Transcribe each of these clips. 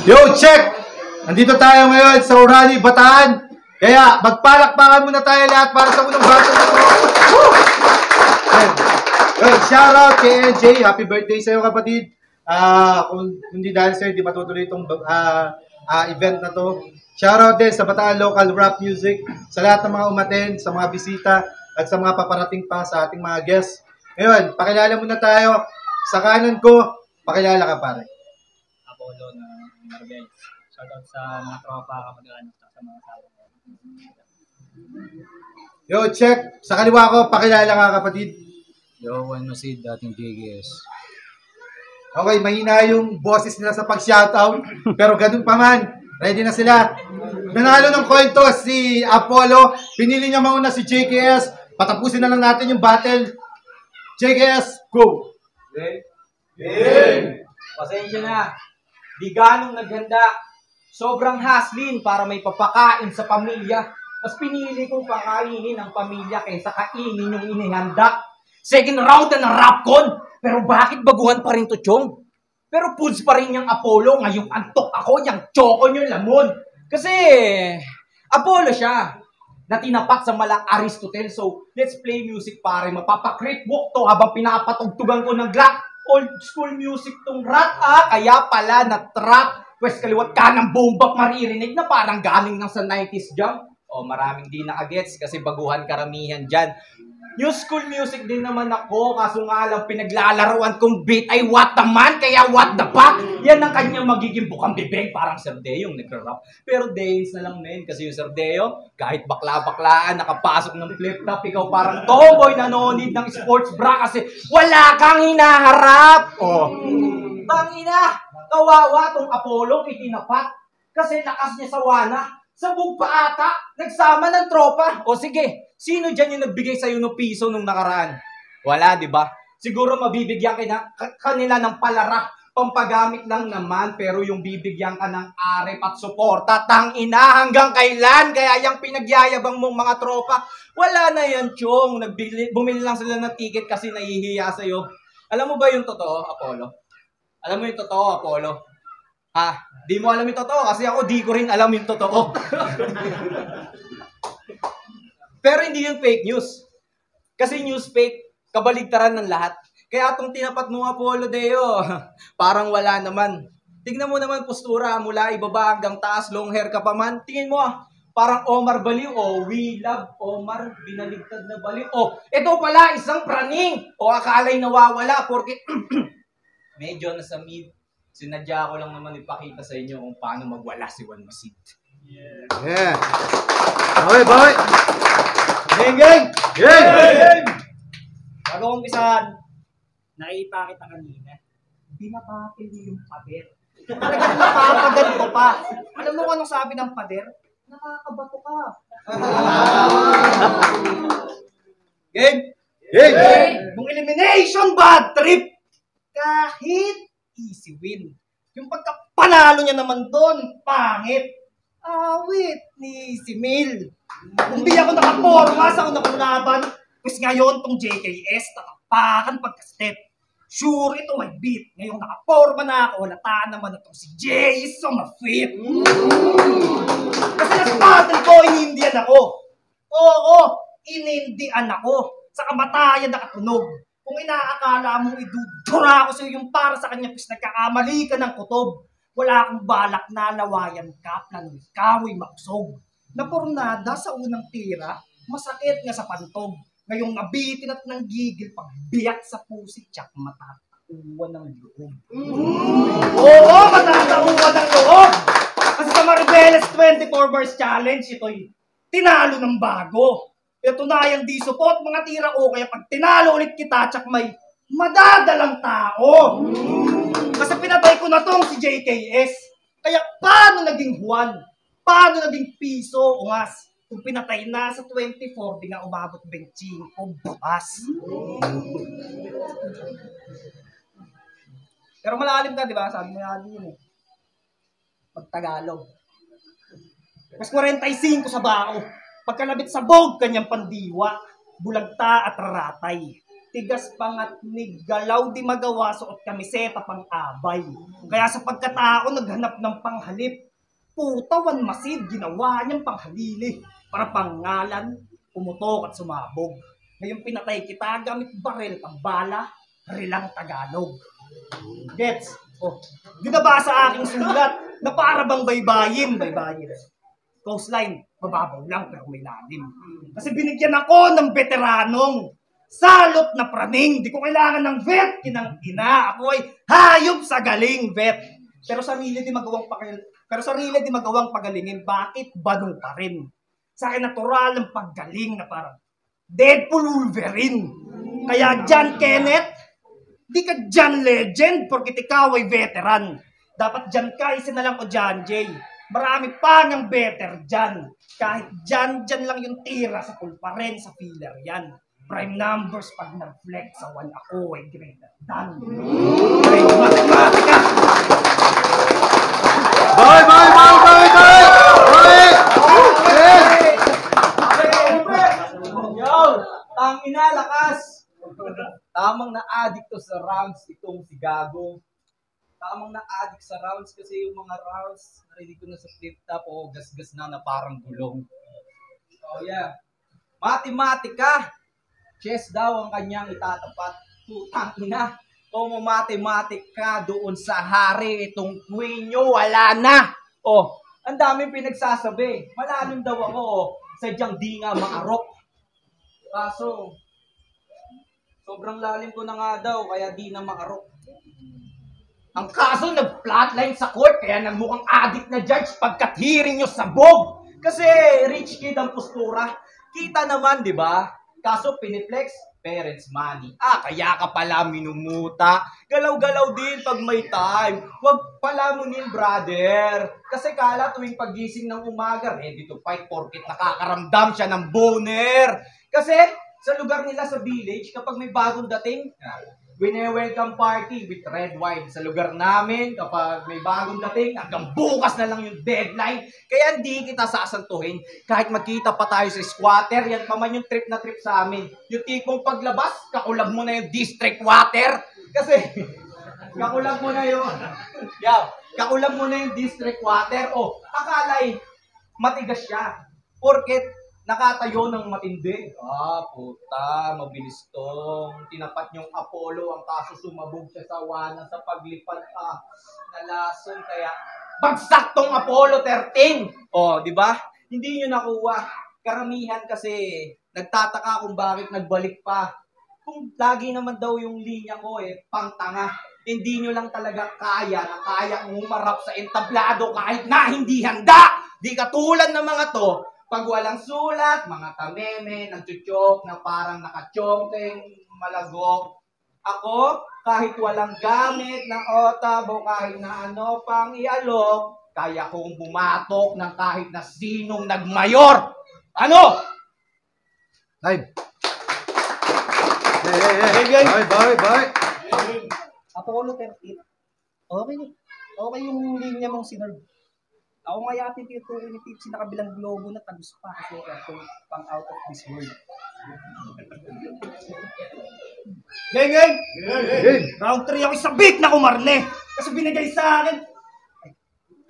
Yo, check! Nandito tayo ngayon sa Urani, Bataan. Kaya magpalakpakan muna tayo lahat para sa unang bato na ito. Shoutout kay NJ. Happy birthday sa'yo, kapatid. Kung hindi dahil sa'yo, di matutuloy itong event na to. Shoutout din sa Bataan Local Rap Music, sa lahat ng mga umaten, sa mga bisita, at sa mga paparating pa sa ating mga guests. Ngayon, pakilala muna tayo. Sa kanan ko, pakilala ka, pare. Apollo na Marvel. Shoutout sa mga tropa, kamag-anak, sa mga tao. Yo, check. Sa kaliwa ko, pakilala ka, kapatid. Yo, Juan Masid, dating JGS. Okay, mahina yung boses nila sa pag-shoutout. Pero ganun pa man, ready na sila. Nanalo ng coin toss si Apollo. Pinili niya mauna si JKS. Patapusin na lang natin yung battle. JKS, go! Game! Pasensya na. Di ganong naghanda. Sobrang haslin para may papakain sa pamilya. Mas pinili kong pakainin ang pamilya kaysa kainin yung inihanda. Second round na ng Rapcon. Pero bakit baguhan pa rin to, Chong? Pero foods pa rin yung Apollo. Ngayong antok ako, yung choco yung lamon. Kasi Apollo siya na tinapat sa malang Aristotle. So, let's play music pare. Mapapakrip walk to habang pinapatugtugan ko ng Glock. Old school music tong rat kaya pala na trap. Pwes kaliwat ka ng bombak maririnig na parang galing ng sa 90s jump. O maraming di nakagets kasi baguhan karamihan dyan. New school music din naman ako, kaso nga lang pinaglalaruan kong beat ay what the man, kaya what the fuck? Yan ang kanyang magiging bukang bibig, parang Sir Deo yung nag-rap. Pero Days na lang men, kasi yung Sir Deo, kahit bakla-baklaan, nakapasok ng flip-top, ikaw parang tomboy na nonid ng sports bra kasi wala kang hinaharap. Oh, bangina, kawawa tong Apollo itinapat kasi lakas niya sa wana. Sabog pa ata, nagsama ng tropa. O sige, sino dyan yung nagbigay sa'yo ng piso nung nakaraan? Wala, di ba? Siguro mabibigyan kanila ng palara. Pampagamit lang naman, pero yung bibigyan ka ng arep at suporta, tangina hanggang kailan? Kaya yung pinagyayabang mong mga tropa, wala na yan, Chong. Bumili lang sila ng ticket kasi nahihiya sa'yo. Alam mo ba yung totoo, Apollo? Alam mo yung totoo, Apollo? Di mo alam yung totoo kasi ako di ko rin alam yung totoo. Pero hindi yung fake news. Kasi news fake, kabaligtaran ng lahat. Kaya itong tinapat mo Apollo Deo, parang wala naman. Tignan mo naman postura mula ibaba hanggang taas, long hair ka pa man. Tingin mo parang Omar Baliw o We Love Omar, binaligtad na baliw. O, ito pala isang praning. O akala'y nawawala porque medyo nasa mid. Sinadya ko lang naman ipakita sa inyo kung paano magwala si Juan Masid. Yeah. Bawi! Gang! Gang! Bago umpisahan, nakita kita kanina. Binabatil mo yung pader. Talagang nakapaganto pa. Alam mo kung anong sabi ng pader? Nakakabato ka. Gang! Yung elimination bad trip, kahit easy win. Yung pagkapanalo niya naman doon, pangit. Awit ni si Mil. Kung di ako nakaporma sa unang laban, pues ngayon tong JKS, tatapakan pagka-step. Sure, ito may beat. Ngayong nakaporma na ako, halata naman itong si Jay is so ma-fit. Kasi nasa battle ko, inindian ako. Oo, inindian ako. Sa kamatayan nakatunog. Kung inaakala mong idudura ako sa yung para sa kanya, pues nagkakamali ka ng kutob. Wala akong balak na lawayan ka, plano ikaw ay makusog. Napurnada sa unang tira, masakit nga sa pantog. Ngayong nabitin at nanggigil, pagbiyak sa pusi, tsak matatauan ng loob. Oo, matatauan ng loob! Kasi sa Maribeles 24 Bars Challenge, ito'y tinalo ng bago. Tunayang di support mga tira ko, kaya pag tinalo ulit kita, tsak may madadalang tao. Kasi pinatay ko na tong si JKS. Kaya paano naging Juan? Paano naging piso? Ungas, kung pinatay na sa 24, di nga umabot 25 bukas. Pero malalim ka, di ba? Sabi mo yan eh. Pag-Tagalog. Mas 45 sa bao. Pagkalabit sa bog, kanyang pandiwa, bulagta at raratay. tigas pangatnig, galaw di magawa, suot kamiseta pang abay. Kaya sa pagkatao naghanap ng panghalip, putawan masid, ginawa niyang panghalili, para pangalan, pumutok at sumabog. Ngayon pinatay kita gamit baril pang bala, rilang Tagalog. Gets? Oh, di na ba sa aking sulat na para bang baybayin? Coastline, mababaw lang pero may lalim. Kasi binigyan ako ng veteranong salot na praning. Di ko kailangan ng vet, kinang ina. Ako ay hayop sa galing vet. Pero sarili di magawang pagalingin. Bakit banong pa rin? Sa akin natural ang paggaling na parang Deadpool Wolverine. Kaya John Kenneth, di ka John Legend porkit ikaw ay veteran. Dapat John Kaisi na lang o John Jay. Marami pa ng better dyan. Kahit dyan lang yung tira sa pulpa rin sa filler yan. Prime numbers pag nag-flex sa 1 ako ay greater than. Prime mathematica. Bye! Yo! Tangina, lakas! Tamang na-addict to sa rounds itong si Gago. Tamang na-addict sa rounds kasi yung mga rounds, narinig ko na sa flip top o gasgas na parang gulong. Oh yeah. Matematika. Chess daw ang kanyang itatapat. Putang ina. Kung matematika doon sa hari, itong queen nyo, wala na. Oh, ang daming pinagsasabi. Malalim daw ako, oh. Sadyang di nga maarok. Kaso, sobrang lalim ko na nga daw, kaya di na maarok. Ang kaso, nag-flatline sa court, kaya nagmukhang addict na judge pagkat hearing nyo sabog. Kasi rich kid ang postura. Kita naman, di ba? Kaso, piniflex, parents' money. Kaya ka pala minumuta. Galaw-galaw din pag may time. Huwag palamunin, brother. Kasi kala tuwing pagising ng umaga, ready to fight porkit nakakaramdam siya ng boner. Kasi sa lugar nila sa village, kapag may bagong dating, wine-welcome party with red wine. Sa lugar namin, kapag may bagong dating, hanggang bukas na lang yung deadline. Kaya hindi kita sasantuhin. Kahit magkita pa tayo sa squatter, yan pa man yung trip na trip sa amin. Yung tipong paglabas, kakulab mo na yung district water. Kasi, kakulab mo na yung, kakulab mo na yung district water. O, akala'y matigas siya. Porket, nakatayo ng matindi. Puta, mabilis tong. Tinapat yung Apollo, ang kaso sumabog siya sa wana sa paglipad. Nalason, kaya bagsak tong Apollo 13. Di ba? Hindi nyo nakuha. Karamihan kasi nagtataka kung bakit nagbalik pa. Kung lagi naman daw yung linya ko pangtanga. Hindi nyo lang talaga kaya umarap sa entablado kahit na hindi handa. Di katulad ng mga to, pag walang sulat, mga kameme, nagchuchok na parang nakachongteng malagok. Ako, kahit walang gamit ng otab o kahit na ano pang ialok, kaya kong bumatok ng kahit na sinong nagmayor. Ano? Live! Bye! Apollo 13. Okay yung linya mong sinerve. Ako nga yati tinutukoy ni Tipsy na kabilang globo na tagus pa kasi ito pang out of this world. Geng! Round 3 ako isabik na kumarne. Kasi binigay sa akin.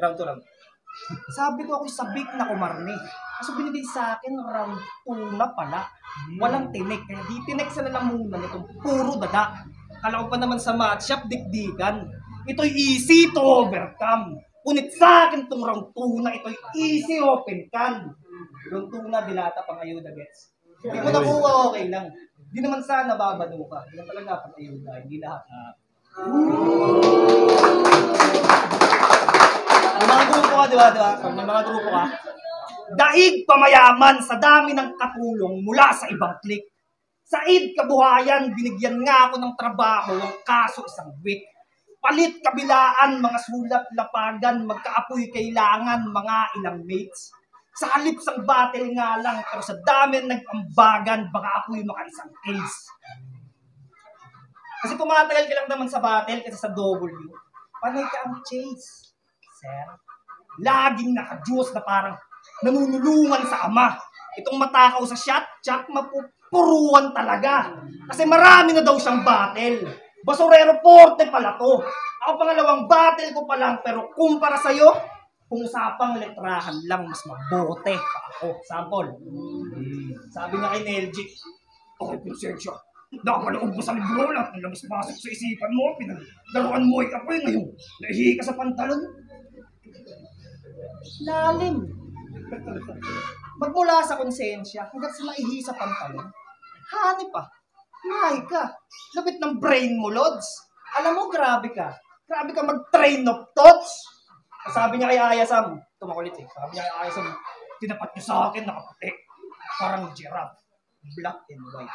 Round 2. Sabi ko ako isabik na kumarne. Kasi binigay sa akin round 2 na pala. Walang tinik. Kaya di tinik sa nalamunan itong puro dada. Kala ko pa naman sa matchup, dikdikan. Ito'y easy to overcome. Ngunit sa akin itong round 2 na ito'y easy open can. Round 2 na dilata pang ayuda gets. Hindi mo nakuha, okay lang. Hindi naman sana babado ka. Hindi lang talaga pang ayuda. Hindi lahat. May mga grupo ka, di ba? May mga grupo ka. Daig pamayaman sa dami ng katulong mula sa ibang click. Said kabuhayan, binigyan nga ako ng trabaho, ang kaso isang week. Palit kabilaan, mga sulat, lapagan, magkaapoy kailangan, mga ilang mates. Sa halip sang battle nga lang, pero sa dami nag-ambagan, baka ako'y maka-isang case. Kasi tumatagal ka lang naman sa battle kasi sa W, panay ka ang chase. Sir, laging naka-Diyos na parang nanunulungan sa ama. Itong matakaw sa shot, chak, puruan talaga. Kasi marami na daw siyang battle. Basurero Forte pala to. Ako pangalawang battle ko pa lang, pero kumpara sa'yo, kung usapang letrahan lang, mas mabote pa ako. Sample. Sabi niya kay Nelji, okay, konsensya. Nakapalood mo sa libro, lahat ng labas-pasok sa isipan mo, pinagdaruan mo ay kapoy ngayon. Nahihi ka sa pantalon. Lalim. Magmula sa konsensya, hanggang sa maihi sa pantalon, hanip pa. Mahi ka. Lapit ng brain mo, Lods. Alam mo, grabe ka. Grabe ka mag-train of thoughts. Sabi niya kay Ayasam, tumakulit eh. Sabi niya kay Ayasam, tinapat niyo sa akin, nakaputi. Parang giraffe. Black and white.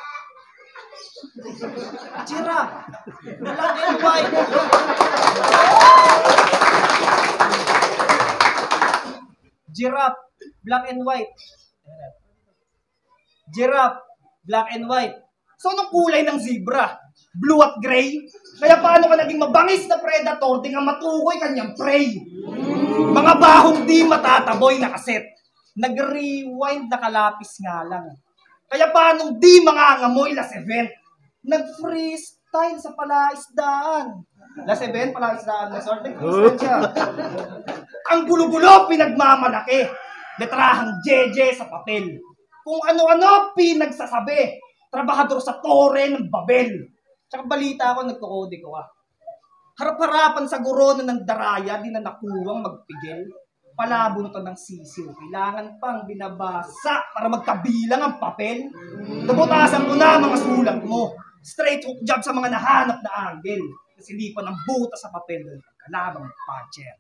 Giraffe. Black and white. Giraffe. Black and white. Giraffe. Black and white. So, anong kulay ng zebra? Blue at gray? Kaya paano ka naging mabangis na predator di nga matukoy kanyang prey? Mga bahong di matataboy na kaset. Nag-rewind na kalapis nga lang. Kaya paano di mangangamoy last event? Nag-freestyle sa palaisdaan. Last event, palaisdaan. Ang gulo-gulo pinagmamalaki. Letrahang JJ sa papel. Kung ano-ano pinagsasabi. Trabahador sa tore ng Babel. Tsaka balita ako, nagkukode ko ka. Harap-harapan sa guro na ng daraya, di na nakuwang magpigil. Palabunutan ng sisiw. Kailangan pang binabasa para magkabilang ang papel. Nabutasan ko na mga sulat mo. Straight hook job sa mga nahanap na angle. Nasilipan ng buta sa papel ng kalabang puncher.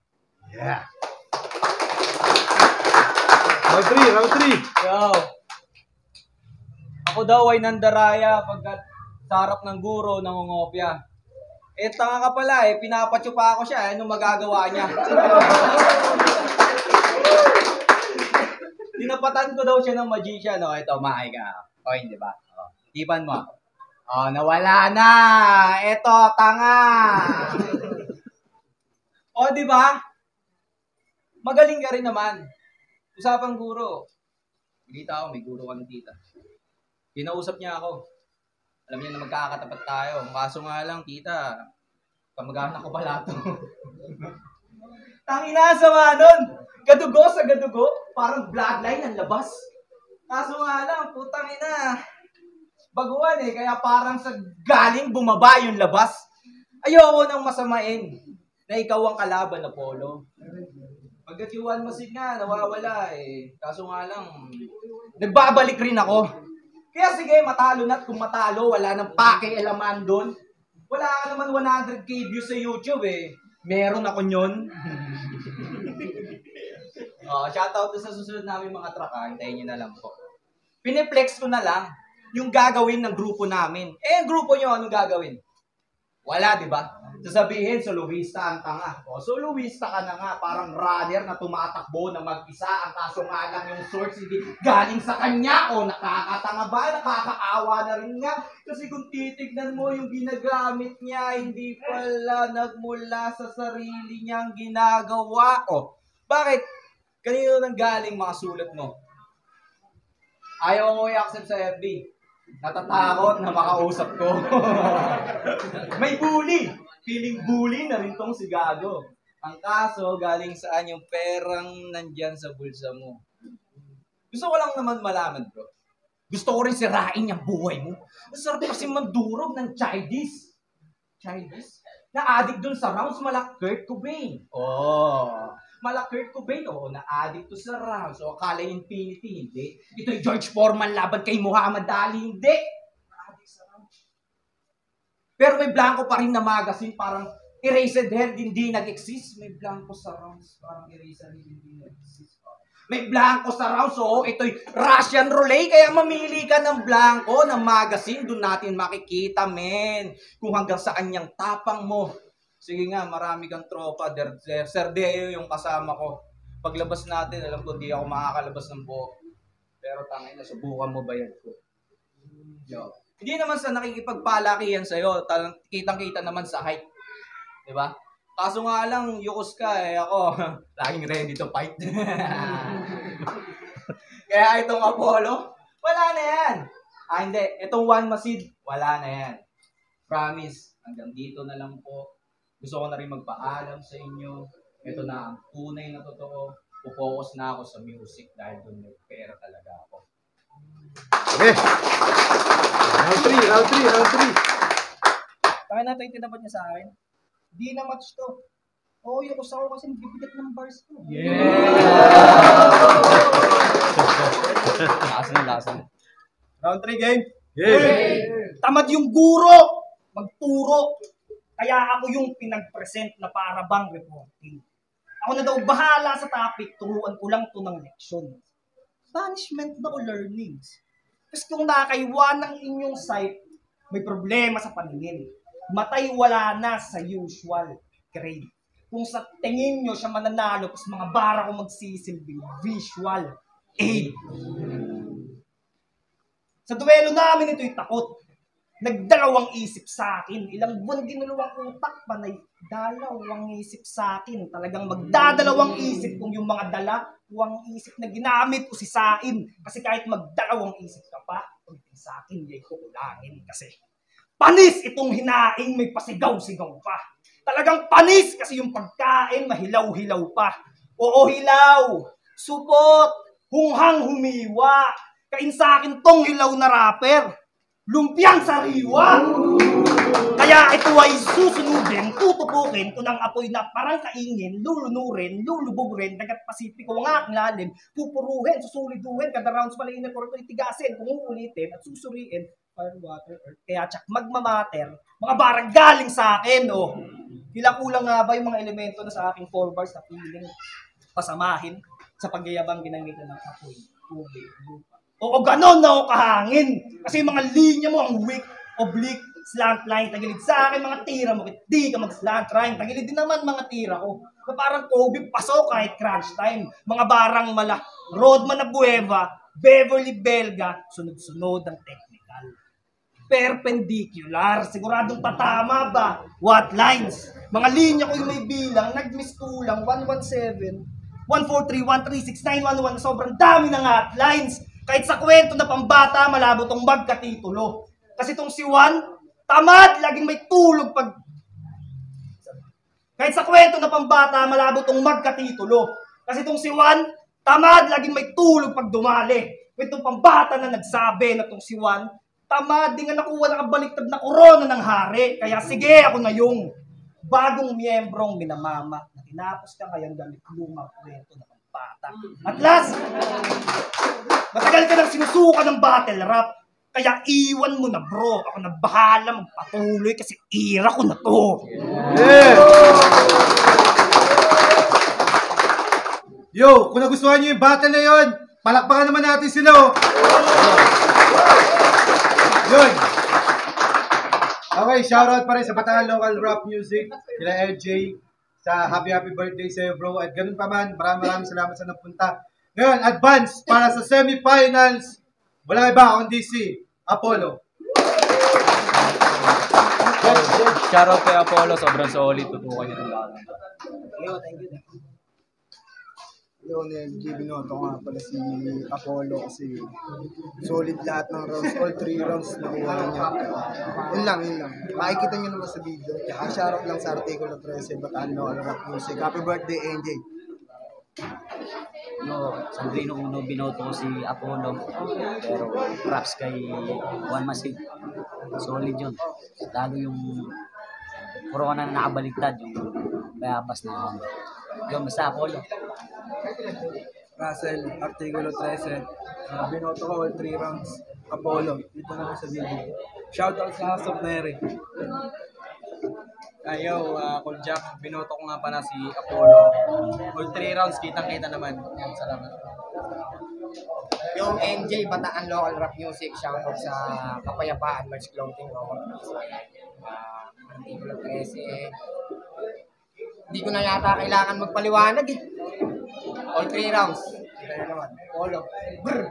Yeah. Round 3. Yo. Ako daw ay nandaraya pagkat sa harap ng guro ng ungopya. Eh, tanga ka pala eh. Pinapatsupa ako siya eh. Anong magagawa niya? Tinapatan ko daw siya ng magician. O, ito, maay ka. O, hindi ba? O, tipan mo. O, nawala na. Ito, tanga. O, di ba? Magaling ka rin naman. Usapang guro. Kita ako, may guro ka ng tita. Kinausap niya ako. Alam niya na magkakatapat tayo. Kaso nga lang, tita, kamag-anak ko pala ito. Tangina sama nun. Gadugo sa gadugo. Parang bloodline ang labas. Kaso nga lang, putang ina. Baguhan eh. Kaya parang sa galing bumaba yung labas. Ayoko nang masamain na ikaw ang kalaban na polo. Pagkat yung one masid nga, nawawala eh. Kaso nga lang, nagbabalik rin ako. Kaya sige, matalo na't kung matalo, wala nang pakialaman doon. Wala ka naman 100k views sa YouTube eh. Meron ako nyon. Shoutout sa susunod namin mga truck ha. Hintayin nyo na lang po. Piniplex ko na lang yung gagawin ng grupo namin. Eh, yung grupo nyo, anong gagawin? Wala, di ba? Sasabihin, soloista ang tanga. O, soloista ka na nga, parang runner na tumatakbo na mag-isa. Ang kaso nga lang yung source hindi galing sa kanya. O, nakakatanga ba? Nakakaawa na rin nga. Kasi kung titignan mo yung ginagamit niya, hindi pala nagmula sa sarili niyang ginagawa. O, bakit? Kanino nang galing mga sulat mo? Ayaw mo i-accept sa FB. Natatakot na makausap ko. May bully. Feeling bully na rin tong si Gago. Ang kaso, galing saan yung perang nandyan sa bulsa mo? Gusto ko lang naman malaman, bro. Gusto ko rin sirain yung buhay mo. Masarap kasi mandurog ng Chinese. Chinese? Na-addict dun sa rounds, mala Kurt Cobain. Oh, mala Kurt Cobain, oh, na-addict to sa rounds. So, akala Infinity, hindi. Ito yung George Foreman laban kay Muhammad Ali, hindi. Pero may blanco pa rin na magazine, parang Erased Head hindi nag-exist. May blanco sa rounds, parang Erased Head hindi nag-exist. May blanco sa rounds, so ito'y Russian roulette, kaya mamili ka ng blanco ng magazine, doon natin makikita, men, kung hanggang saan yung tapang mo. Sige nga, marami kang tropa, Sir Deo yung kasama ko. Paglabas natin, alam ko di ako makakalabas ng buo. Pero tangin na, subukan mo bayad ko. Yo. Hindi naman sa nakikipagpalakihan sa'yo, kitang-kita naman sa height. Diba? Kaso nga lang, yukos ka eh. Ako, laging ready to fight. Kaya itong Apollo, wala na yan. Hindi. Itong One Masid, wala na yan. Promise. Hanggang dito na lang po. Gusto ko na rin magpaalam sa inyo. Ito na ang tunay na totoo. Pupokus na ako sa music dahil doon may pera talaga ako. Okay. Round 3. Kaya natin yung tinapat niya sa akin. Di na match to. Oo, yung kusa ko kasi magbibigat ng bars ko. Lasan. Round 3 game. Tamad yung guro, magturo. Kaya ako yung pinag-present na para bang reporting. Ako na daw bahala sa topic, turuan ko lang to ng leksyon. Punishment na o learnings. Kasi kung nakakaiwan ng inyong site, may problema sa paningin. Matay wala na sa usual grade. Kung sa tingin nyo siya mananalo, tapos mga bara ko magsisilbing visual aid. Sa duelo namin ito'y takot. Nagdalawang isip sa akin. Ilang buwan ginulawang utak pa na dalawang isip sa akin. Talagang magdadalawang isip kung yung mga dalawang isip na ginamit ko sisain. Kasi kahit magdalawang isip ka pa, pagdating sa akin, yay kukulangin. Kasi panis itong hinaing may pasigaw-sigaw pa. Talagang panis kasi yung pagkain mahilaw-hilaw pa. Oo, hilaw. Supot. Hunghang humiwa. Kain sa akin tong hilaw na rapper. Lumpiang sariwa! Kaya ito ay susunugin, tutupukin ko ng apoy na parang kaingin, lulunurin, lulubugrin, dagat pasipiko ang aking lalim, pupuruhin, susuliduhin, kada rounds malayin na korto itigasin, kung uulitin at susuriin, fire, water, earth, kaya tsak magmamater, mga barang galing sa akin, oh. Tila kulang nga ba yung mga elemento na sa aking 4 bars na piling pasamahin sa pagyayabang ginamitan ng apoy, tubig, lupa. Oo, ganon na ako kahangin. Kasi yung mga linya mo, ang weak, oblique, slant line, tagilid sa akin, mga tira mo, di ka mag-slant line, tagilid din naman mga tira ko. Na parang Kobe, pasok kahit crunch time. Mga barang mala, Rodman na Bueva, Beverly Belga, sunod-sunod ang technical. Perpendicular, siguradong tatama ba? What lines? Mga linya ko yung may bilang, nag-miss kulang, 117, 143, 136, 911, sobrang dami ng hotlines. Kahit sa kwento na pambata, malabo tong magkatitulo. Kasi tong si Juan, tamad, laging may tulog pag... Kahit sa kwento na pambata, malabo tong magkatitulo. Kasi tong si Juan, tamad, laging may tulog pag dumali. Kwentong pambata na nagsabi na tong si Juan, tamad, di nga nakuha nakabaliktad na korona ng hari. Kaya sige, ako na yung bagong miyembrong minamama na tinapos ka ngayong gamit lumang kwento na pambata. At last, matagal ka nang sinusuka ng battle rap. Kaya iwan mo na bro. Ako na bahala magpatuloy kasi ira ko na to. Yeah. Yo, kung nagustuhan nyo yung battle na yun, palakpakan naman natin sila. Yun. Okay, shoutout pa rin sa Bataan Local Rap Music, kila LJ, sa happy birthday sa'yo bro. At ganun pa man, maraming salamat sa nagpunta. Ngayon, advance para sa semifinals. Wala iba kundi si Apollo. Shoutout kay Apollo, sobrang solid. Tutukan niya ng lahat. Thank you. Leonel G. Binoto nga pala si Apollo kasi solid lahat ng rounds, all 3 rounds nakuha niya. Yun lang. Makikita niyo naman sa video. Tsaka shoutout lang sa Artikulo 13, Bataan Local Rap Music. Happy birthday, NJ! Sandrino Uno, binoto ko si Apollo. Pero props kay Juan Masid. Solid yun. Lalo yung corona na nakabaliktad, yung bayabas na yun. Yung basta Apollo. Russell, Artikulo 13. Binoto ko all 3 rounds. Apollo, dito naman sa video. Shoutout sa House of Neri. Ayo, Cool Jack, binoto ko nga pala si Apollo. All 3 rounds, kitang-kita naman. Yan, salamat. Yung NJ, Bataan Local Rap Music, shoutout sa Kapayapaan, Merch Clothing, Artikulo 13. Hindi ko na yata kailangan magpaliwanag eh. All 3 rounds. Ito na naman. Apollo. Brr!